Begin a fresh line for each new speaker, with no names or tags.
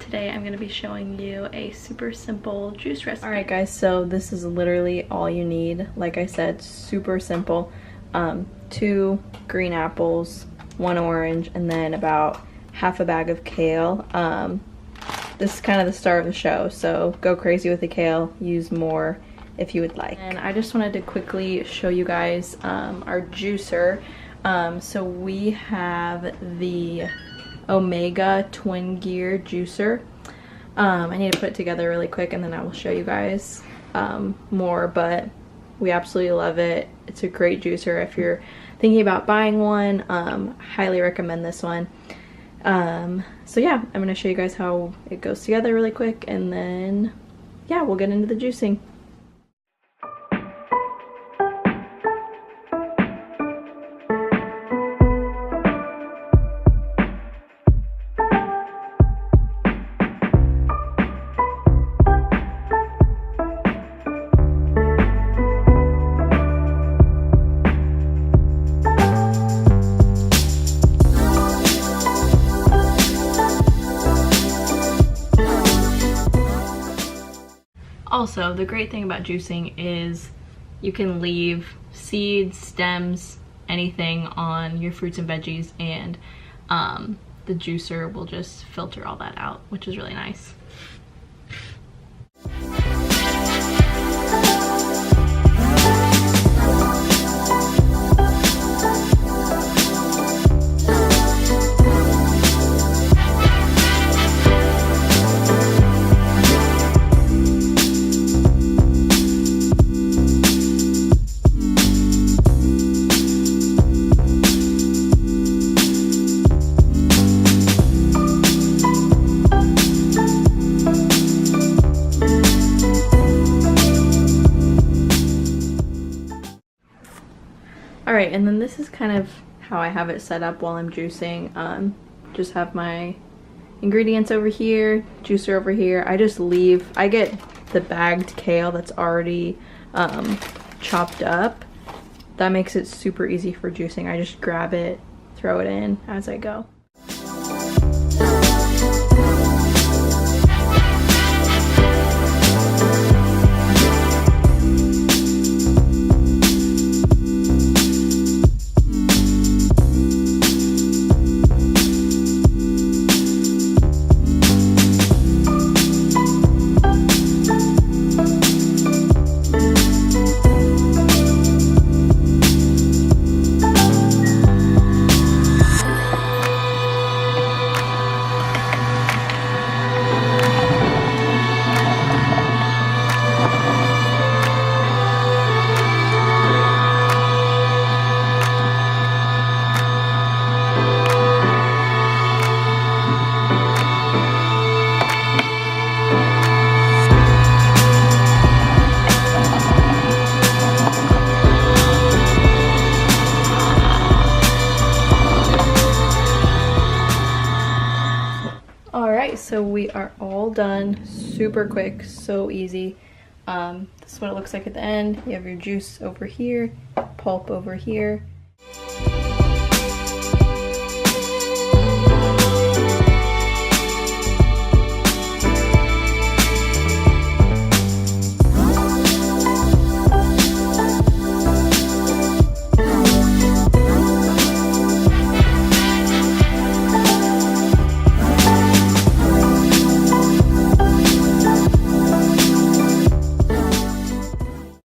Today I'm going to be showing you a super simple juice recipe.
Alright guys, so this is literally all you need. Like I said, super simple. 2 green apples, 1 orange, and then about half a bag of kale. This is kind of the start of the show, so go crazy with the kale. Use more if you would like. And I just wanted to quickly show you guys our juicer. So we have the Omega twin gear juicer. I need to put it together really quick and then I will show you guys more, but we absolutely love it. It's a great juicer if you're thinking about buying one. Highly recommend this one. So yeah, I'm gonna show you guys how it goes together really quick, and then yeah, we'll get into the juicing. Also, the great thing about juicing is you can leave seeds, stems, anything on your fruits and veggies, and the juicer will just filter all that out, which is really nice. Alright, and then this is kind of how I have it set up while I'm juicing. Just have my ingredients over here, juicer over here. I get the bagged kale that's already chopped up. That makes it super easy for juicing. I just grab it, throw it in as I go. Alright, so we are all done. Super quick, so easy. This is what it looks like at the end. You have your juice over here, pulp over here.